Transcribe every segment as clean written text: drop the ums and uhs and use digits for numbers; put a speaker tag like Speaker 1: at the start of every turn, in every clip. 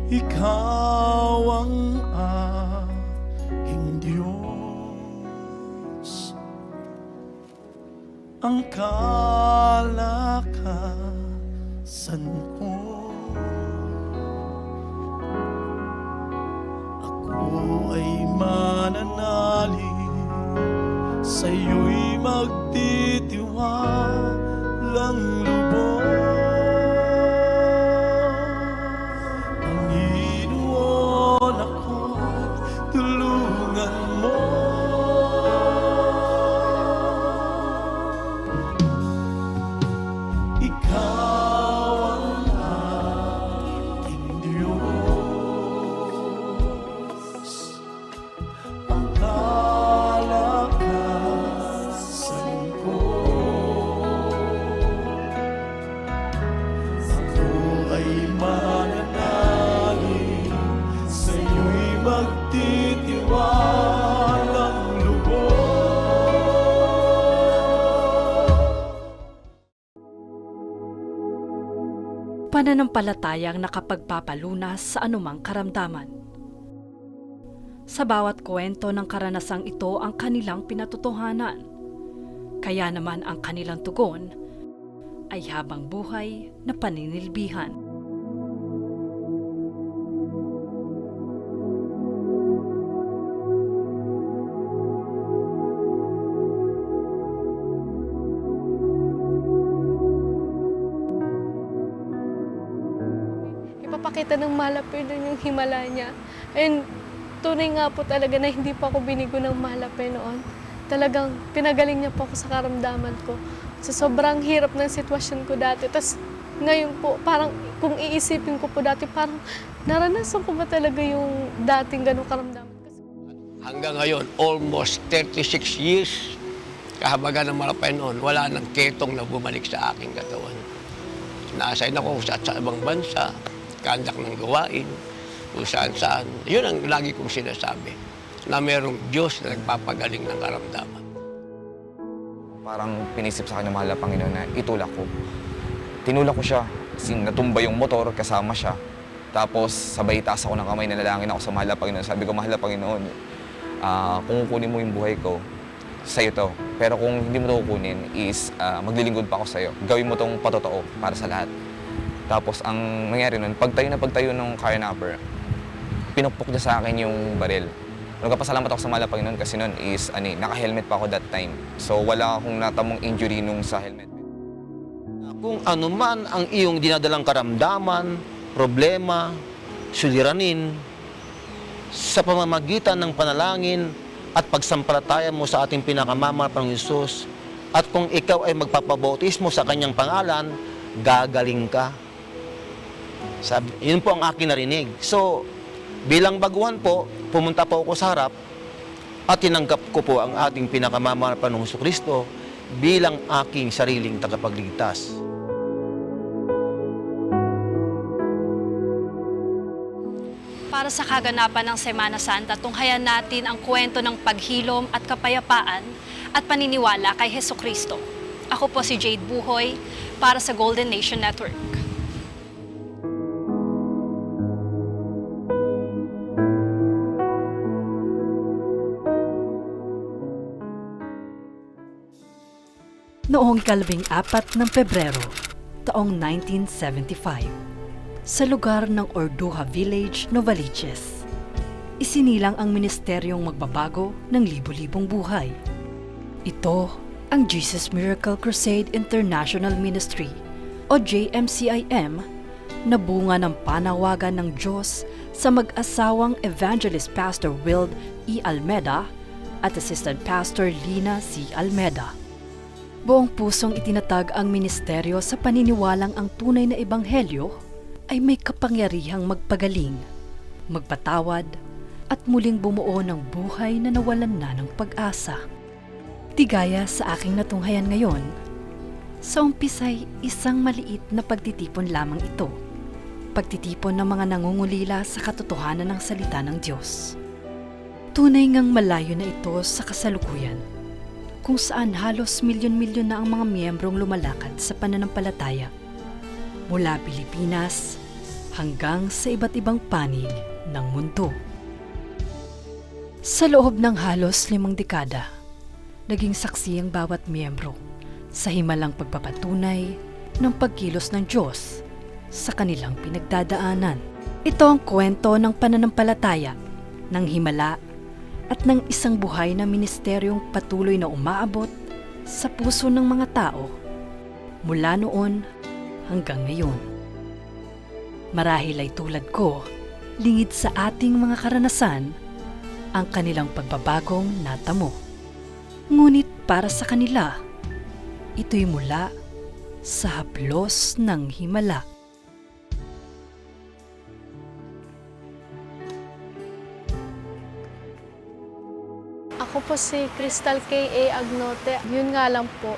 Speaker 1: Ikaw ang aking Diyos, ang kalakasan ko. Ako ay mananalig, sa'yo'y magtitiwalang lubos. Panginoon, ako'y tulungan mo. Ikaw ang aking Diyos, ang kalakasan ko. Ako ay mananalig, sa'yo'y magtitiwalang lubos.
Speaker 2: Pananampalatayang nakapagpapalunas sa anumang karamdaman. Sa bawat kwento ng karanasang ito ang kanilang pinatotohanan. Kaya naman ang kanilang tugon ay habang buhay na paninilbihan.
Speaker 3: Ipapakita ng Malapir doon yung himala niya. And tunay nga po talaga na hindi pa ako binigo ng Malapir noon. Talagang pinagaling niya po ako sa karamdaman ko. Sa sobrang hirap ng sitwasyon ko dati. Tapos ngayon po, parang kung iisipin ko po dati, parang naranasan ko ba talaga yung dating ganong karamdaman?
Speaker 4: Hanggang ngayon, almost 36 years, kahabagan ng Malapir noon, wala nang ketong na bumalik sa aking katawan. Naasign ako sa ibang bansa, kandak ng gawain, kung saan-saan. Yun ang lagi kong sinasabi, na merong Diyos na nagpapagaling ng karamdaman.
Speaker 5: Parang pinisip sa kanya, mahal na Panginoon, na itulak ko. Tinulak ko siya, natumba yung motor, kasama siya. Tapos sabay taas ako ng kamay, nanalangin ako sa mahal na Panginoon. Sabi ko, mahal na Panginoon, kung kukunin mo yung buhay ko, sa'yo to. Pero kung hindi mo ito kukunin, is maglilingkod pa ako sa'yo. Gawin mo itong patotoo para sa lahat. Tapos ang nangyari nun, pagtayo ng carnapper, pinukpok niya sa akin yung baril. Nagpapasalamat ako sa mahal na Panginoon kasi nun is naka-helmet pa ako that time. So wala akong natamong injury nung sa helmet.
Speaker 4: Kung ano man ang iyong dinadalang karamdaman, problema, suliranin, sa pamamagitan ng panalangin at pagsampalataya mo sa ating pinakamamahal na Hesus, at kung ikaw ay magpapabautismo sa kanyang pangalan, gagaling ka. Yun po ang aking narinig. So, bilang baguhan po, pumunta po ako sa harap at tinanggap ko po ang ating pinakamamahal na Hesus bilang aking sariling tagapagligtas.
Speaker 2: Para sa kaganapan ng Semana Santa, tunghayan natin ang kwento ng paghilom at kapayapaan at paniniwala kay Hesukristo. Ako po si Jade Buhoy para sa Golden Nation Network. Noong 14 ng Pebrero, taong 1975, sa lugar ng Orduha Village, Novaliches, isinilang ang ministeryong magbabago ng libo-libong buhay. Ito ang Jesus Miracle Crusade International Ministry o JMCIM na bunga ng panawagan ng Diyos sa mag-asawang Evangelist Pastor Wild E. Almeda at Assistant Pastor Lina C. Almeda. Buong pusong itinatag ang ministeryo sa paniniwalang ang tunay na ebanghelyo ay may kapangyarihang magpagaling, magpatawad, at muling bumuo ng buhay na nawalan na ng pag-asa. Tigaya sa aking natunghayan ngayon, sa umpisa'y isang maliit na pagtitipon lamang ito. Pagtitipon ng mga nangungulila sa katotohanan ng salita ng Diyos. Tunay ngang malayo na ito sa kasalukuyan, kung saan halos milyon-milyon na ang mga miyembrong lumalakad sa pananampalataya. Mula Pilipinas hanggang sa iba't ibang panig ng mundo. Sa loob ng halos 5 dekada, naging saksi ang bawat miyembro sa himalang pagpapatunay ng pagkilos ng Diyos sa kanilang pinagdadaanan. Ito ang kwento ng pananampalataya, ng himala at ng isang buhay na ministeryong patuloy na umaabot sa puso ng mga tao mula noon hanggang ngayon. Marahil ay tulad ko, lingid sa ating mga karanasan ang kanilang pagbabagong natamo. Ngunit para sa kanila, ito'y mula sa haplos ng himala.
Speaker 3: Ako po si Crystal K.A. Agnote. Yun nga lang po,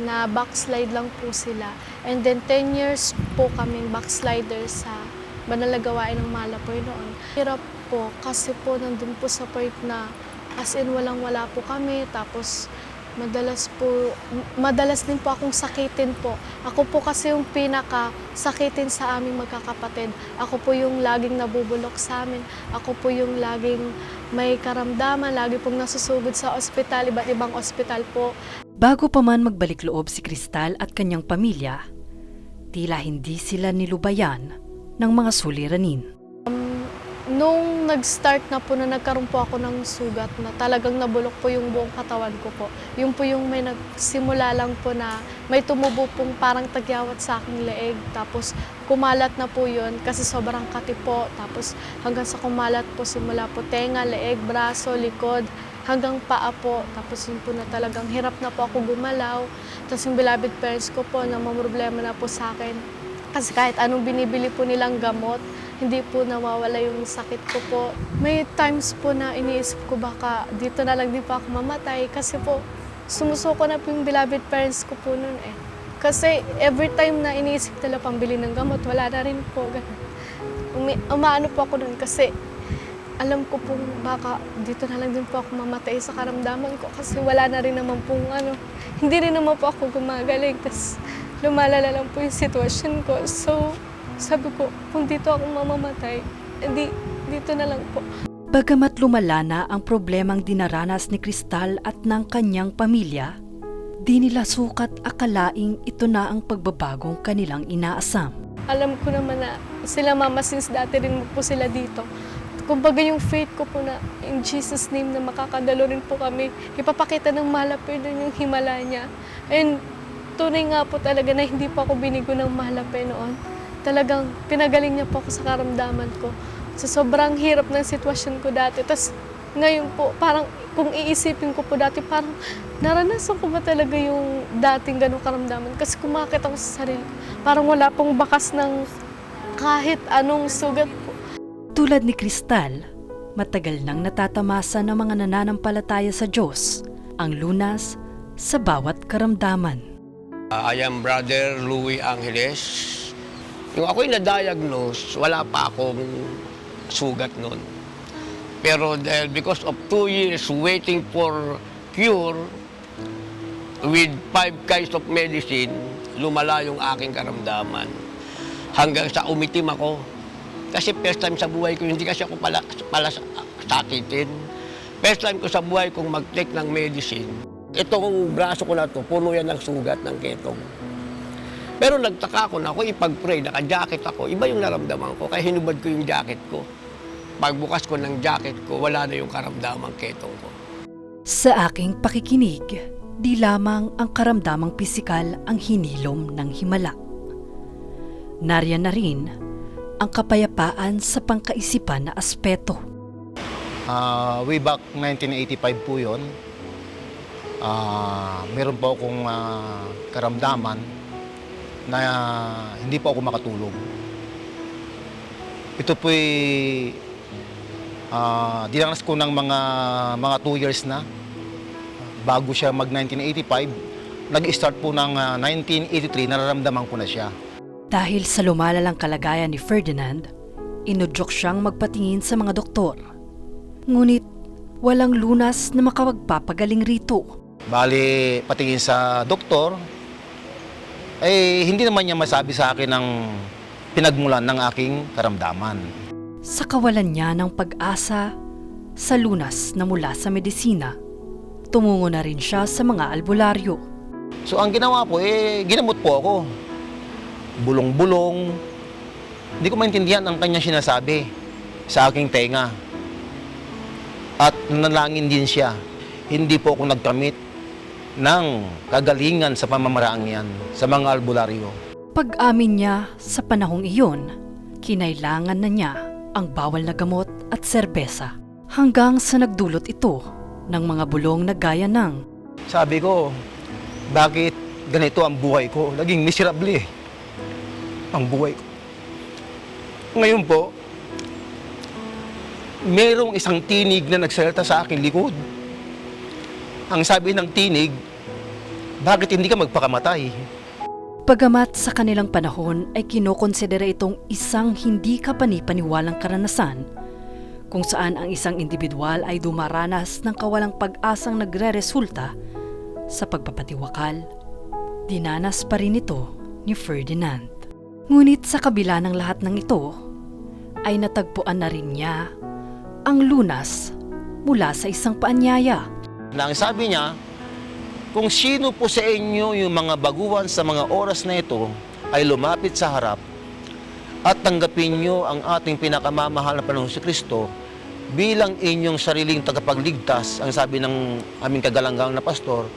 Speaker 3: na backslide lang po sila. And then 10 years po kaming backslider sa banal na gawain ng Malapoy noon. Hirap po kasi po nandun po sa point na as in walang-wala po kami. Tapos madalas din po akong sakitin po. Ako po kasi yung pinaka-sakitin sa aming magkakapatid. Ako po yung laging nabubulok sa amin. Ako po yung laging may karamdaman, lagi pong nasusugod sa ospital, iba't ibang ospital po.
Speaker 2: Bago pa man magbalik loob si Crystal at kanyang pamilya, tila hindi sila nilubayan ng mga suliranin.
Speaker 3: Nung nag-start na po na nagkaroon po ako ng sugat na talagang nabulok po yung buong katawan ko po. Yun po yung may nagsimula lang po na may tumubo pong parang tagyawat sa aking leeg. Tapos kumalat na po yun kasi sobrang kati po. Tapos hanggang sa kumalat po simula po tenga, leeg, braso, likod, hanggang paa po. Tapos yun po na talagang hirap na po ako gumalaw. Tapos yung beloved parents ko po na mamroblema na po sa akin. Kasi kahit anong binibili po nilang gamot, hindi po nawawala yung sakit ko po. May times po na iniisip ko baka dito na lang din po ako mamatay kasi po sumusuko na po yung beloved parents ko po noon eh. Kasi every time na iniisip nila pambili ng gamot, wala na rin po. Umaano po ako noon kasi alam ko pong baka dito na lang din po ako mamatay sa karamdaman ko kasi wala na rin naman pong hindi rin naman po ako gumagaling. Tapos lumalala lang po yung sitwasyon ko. So, sabi ko, kung dito ako mamamatay, dito na lang po.
Speaker 2: Bagamat lumala na ang problemang dinaranas ni Crystal at ng kanyang pamilya, di nila sukat akalaing ito na ang pagbabagong kanilang inaasam.
Speaker 3: Alam ko naman na sila mama since dati rin po sila dito. Kumbaga yung faith ko po na in Jesus' name na makakadalo rin po kami, ipapakita ng Malapoy doon yung himala niya. And tunay nga po talaga na hindi po ako binigo ng Malapoy noon. Talagang pinagaling niya po ako sa karamdaman ko. Sa sobrang hirap ng sitwasyon ko dati. Tapos ngayon po, parang kung iisipin ko po dati, parang naranasan ko ba talaga yung dating ganong karamdaman? Kasi kumakit ako sa sarili. Parang wala pong bakas ng kahit anong sugat po.
Speaker 2: Tulad ni Crystal, matagal nang natatamasa ng mga nananampalataya sa Diyos ang lunas sa bawat karamdaman.
Speaker 4: I am Brother Louis Angeles. Yung ako'y na-diagnose, wala pa akong sugat noon. Pero dahil because of 2 years waiting for cure, with 5 kinds of medicine, lumala yung aking karamdaman. Hanggang sa umitim ako. Kasi first time sa buhay ko, hindi kasi ako pala sakitin. First time ko sa buhay kong mag-take ng medicine. Itong braso ko na to, puno yan ng sugat ng ketong. Pero nagtaka ako na ako ipag-pray, naka-jacket ako, iba yung naramdaman ko, kaya hinubad ko yung jacket ko. Pagbukas ko ng jacket ko, wala na yung karamdamang ketong ko.
Speaker 2: Sa aking pakikinig, di lamang ang karamdamang pisikal ang hinilom ng himala. Nariyan na rin ang kapayapaan sa pangkaisipan na aspeto.
Speaker 6: Way back 1985 po yun. Meron po akong karamdaman na hindi po ako makatulog. Ito po'y dinanas ko ng mga 2 years na. Bago siya mag-1985, nag-start po ng 1983, nararamdaman ko na siya.
Speaker 2: Dahil sa lumalalang kalagayan ni Ferdinand, inudyok siyang magpatingin sa mga doktor. Ngunit walang lunas na makapagpapagaling rito.
Speaker 6: Bali, patingin sa doktor, hindi naman niya masabi sa akin ng pinagmulan ng aking karamdaman.
Speaker 2: Sa kawalan niya ng pag-asa sa lunas na mula sa medisina, tumungo na rin siya sa mga albularyo.
Speaker 6: So ang ginawa ko, ginamot po ako. Bulong-bulong. Hindi ko maintindihan ang kanya sinasabi sa aking tenga. At nanalangin din siya. Hindi po ako nagkamit ng kagalingan sa pamamaraang yan, sa mga albularyo.
Speaker 2: Pag-amin niya sa panahong iyon, kinailangan na niya ang bawal na gamot at serbesa hanggang sa nagdulot ito ng mga bulong na gaya ng
Speaker 6: Sabi ko, bakit ganito ang buhay ko? Naging miserable ang buhay ko. Ngayon po, merong isang tinig na nagsalita sa aking likod. Ang sabi ng tinig, bakit hindi ka magpakamatay?
Speaker 2: Bagamat sa kanilang panahon ay kinokonsidera itong isang hindi kapanipaniwalang karanasan kung saan ang isang individual ay dumaranas ng kawalang pag-asang nagre-resulta sa pagpapatiwakal, dinanas pa rin ito ni Ferdinand. Ngunit sa kabila ng lahat ng ito, ay natagpuan na rin niya ang lunas mula sa isang paanyaya.
Speaker 6: Na ang sabi niya, kung sino po sa inyo yung mga baguhan sa mga oras na ito ay lumapit sa harap at tanggapin niyo ang ating pinakamamahal na Panginoong Kristo bilang inyong sariling tagapagligtas, ang sabi ng aming kagalang-galang na pastor,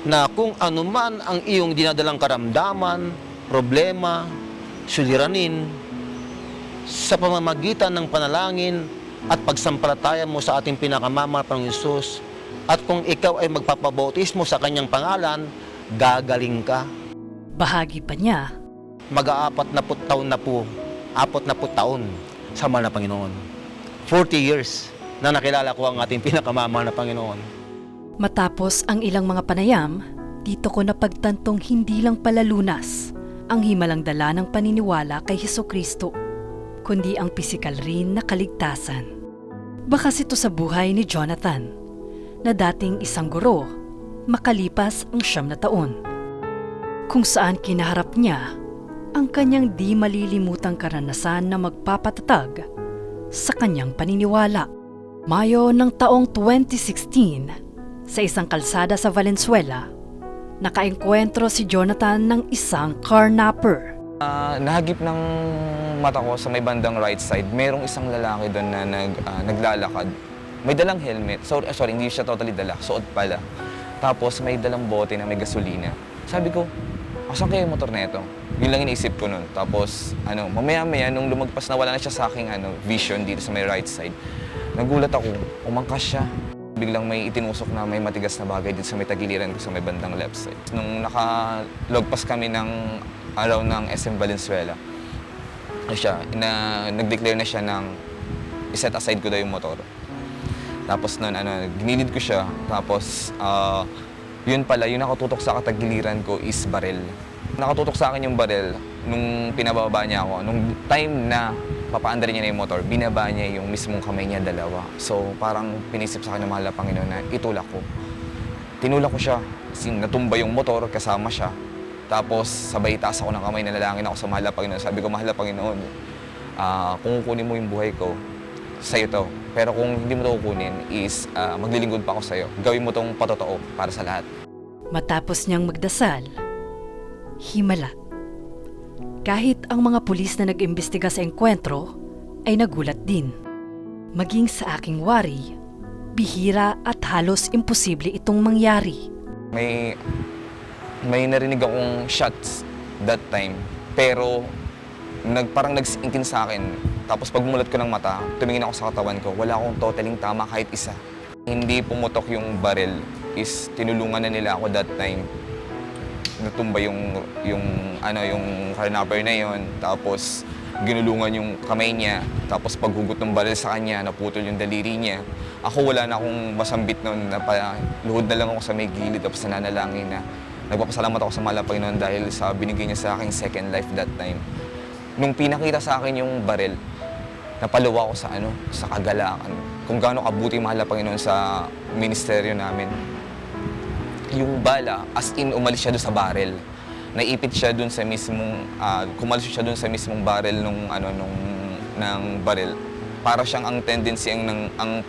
Speaker 6: na kung anuman ang iyong dinadalang karamdaman, problema, suliranin, sa pamamagitan ng panalangin at pagsampalataya mo sa ating pinakamamahal na Panginoong Hesus, at kung ikaw ay magpapabautismo sa kanyang pangalan, gagaling ka.
Speaker 2: Bahagi pa niya,
Speaker 6: Mag-aapat na taon na po, 40 taon sa mahal na Panginoon. 40 years na nakilala ko ang ating pinakamamahal na Panginoon.
Speaker 2: matapos ang ilang mga panayam, dito ko napagtantong hindi lang pala lunas ang himalang dala ng paniniwala kay Hesukristo, kundi ang pisikal rin na kaligtasan. Bakas ito sa buhay ni Jonathan, na dating isang guro, makalipas ang 9 na taon, kung saan kinaharap niya ang kanyang di malilimutang karanasan na magpapatatag sa kanyang paniniwala. Mayo ng taong 2016, sa isang kalsada sa Valenzuela, nakaengkwentro si Jonathan ng isang carnapper.
Speaker 5: Nahagip ng mata ko sa may bandang right side, merong isang lalaki doon na naglalakad. May dalang helmet. Sorry, hindi siya totally dala. Suot pala. Tapos may dalang bote na may gasolina. Sabi ko, asan kaya yung motor na ito? Yun lang iniisip ko nun. Tapos, mamaya-maya, nung lumagpas na wala na siya sa aking vision dito sa may right side, nagulat ako, umangkas siya. Biglang may itinusok na may matigas na bagay dito sa may tagiliran ko sa may bandang left side. Nung nakalogpas kami ng araw ng SM Valenzuela, nag-declare na siya ng iset aside ko daw yung motor. Tapos nun, ginilid ko siya. Tapos, yun pala, yung nakatutok sa katagiliran ko is barel. Nakatutok sa akin yung barel nung pinababa niya ako. Nung time na papaandarin niya na yung motor, binaba niya yung mismong kamay niya dalawa. So, parang pinisip sa akin ng mahal na Panginoon na itulak ko. Tinulak ko siya. Natumba yung motor, kasama siya. Tapos, sabay taas ako ng kamay, nanalangin ako sa mahal na Panginoon. Sabi ko, mahal na Panginoon, kung kukunin mo yung buhay ko, sa'yo to. Pero kung hindi mo ito kukunin, is maglilingkod pa ako sa'yo. Gawin mo itong patotoo para sa lahat.
Speaker 2: Matapos niyang magdasal, himala. Kahit ang mga pulis na nag-imbestiga sa engkwentro ay nagulat din. Maging sa aking wari, bihira at halos imposible itong mangyari.
Speaker 5: May narinig akong shots that time. Pero parang nag-sinkin sa akin. Tapos pagmulat ko ng mata, tumingin ako sa katawan ko, wala akong totaling tama kahit isa. Hindi pumutok yung barrel, is tinulungan na nila ako that time. Natumba yung carnapper na yon, tapos ginulungan yung kamay niya, tapos paghugot ng barrel sa kanya, naputol yung daliri niya. Ako wala na akong masambit noon, luhod na lang ako sa may gilid, tapos nananalangin na nagpapasalamat ako sa mahal na Panginoon dahil sa binigay niya sa aking second life that time. Nung pinakita sa akin yung barrel, napaluwa ako sa kagalakan. Kung gaano kabuti mahal na Panginoon sa ministeryo namin. Yung bala, as in umalis siya doon sa barrel. naipit siya dun sa mismong, kumalusot siya dun sa mismong barrel ng baril. Para siyang ang tendency,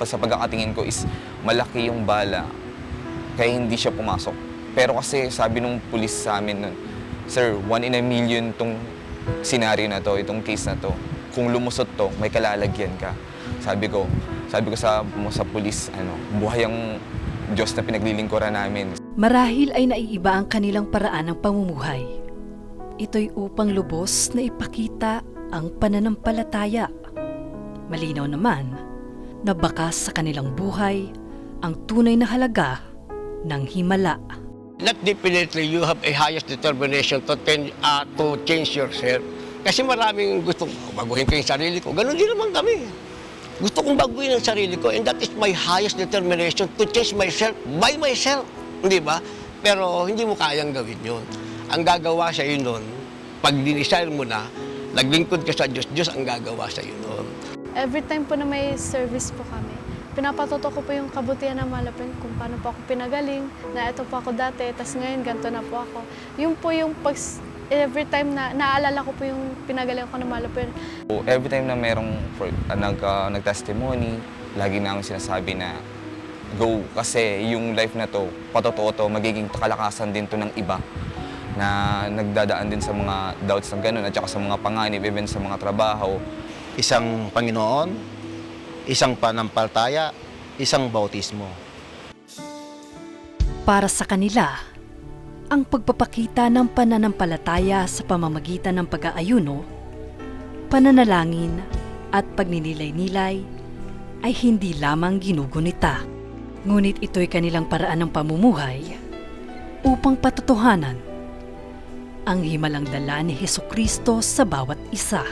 Speaker 5: sa pagkakatingin ko is malaki yung bala, kaya hindi siya pumasok. Pero kasi sabi nung pulis sa amin nun, "Sir, 1 in a million tong scenario na to, itong case na to. Kung lumusot to, may kalalagyan ka." Sabi ko sa pulis, buhay ang Diyos na pinaglilingkuran namin.
Speaker 2: Marahil ay naiiba ang kanilang paraan ng pamumuhay. Ito'y upang lubos na ipakita ang pananampalataya. Malinaw naman na baka sa kanilang buhay ang tunay na halaga ng himala.
Speaker 4: Not definitely you have a highest determination to change yourself. Kasi maraming gustong baguhin ko yung sarili ko. Ganon din naman kami. Gusto kong baguhin ang sarili ko, and that is my highest determination to change myself by myself. Hindi ba? Pero hindi mo kayang gawin yun. Ang gagawa sa iyo nun, pag dinisire mo na, naglingkod ka sa Diyos, Diyos ang gagawa sa iyo nun.
Speaker 3: Every time po na may service po kami, pinapatuto ko po yung kabutihan ng Malapen, kung paano po ako pinagaling, na ito po ako dati, tas ngayon ganito na po ako. Yun po yung every time na naaalala ko po yung pinagaling ko ng Malapen.
Speaker 5: Every time na merong nag-testimony, lagi na akong sinasabi na go. Kasi yung life na to, patotoo to, magiging kalakasan din to ng iba na nagdadaan din sa mga doubts ng ganun at saka sa mga panganib, even sa mga trabaho.
Speaker 6: Isang Panginoon, isang panampalataya, isang bautismo.
Speaker 2: Para sa kanila, ang pagpapakita ng pananampalataya sa pamamagitan ng pag-aayuno, pananalangin at pagninilay-nilay ay hindi lamang ginugunita. Ngunit ito'y kanilang paraan ng pamumuhay upang patotohanan ang himalang dala ni Hesukristo sa bawat isa.